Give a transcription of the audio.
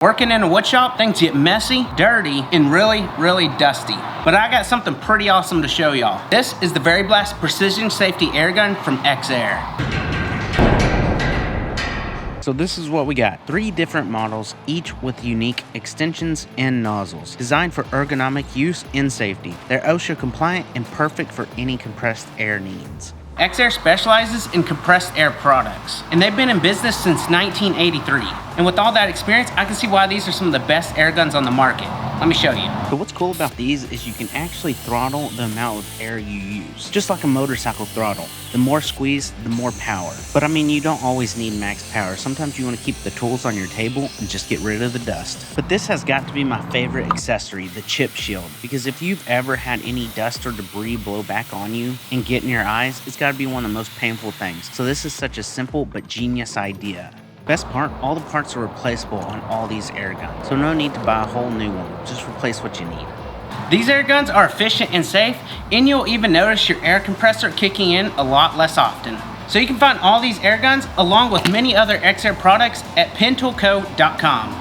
Working in a wood shop, things get messy, dirty, and really, really dusty. But I got something pretty awesome to show y'all. This is the Very Blast Precision Safety Air Gun from Exair. So this is what we got. 3 different models, each with unique extensions and nozzles, designed for ergonomic use and safety. They're OSHA compliant and perfect for any compressed air needs. Exair specializes in compressed air products, and they've been in business since 1983. And with all that experience, I can see why these are some of the best air guns on the market. Let me show you. So what's cool about these is you can actually throttle the amount of air you use, just like a motorcycle throttle. The more squeeze, the more power. But I mean, you don't always need max power. Sometimes you want to keep the tools on your table and just get rid of the dust. But this has got to be my favorite accessory, the chip shield, because if you've ever had any dust or debris blow back on you and get in your eyes, it's got to be one of the most painful things. So this is such a simple but genius idea. Best part, all the parts are replaceable on all these air guns, so no need to buy a whole new one, just replace what you need. These air guns are efficient and safe, and you'll even notice your air compressor kicking in a lot less often. So you can find all these air guns along with many other Exair products at pentoolco.com.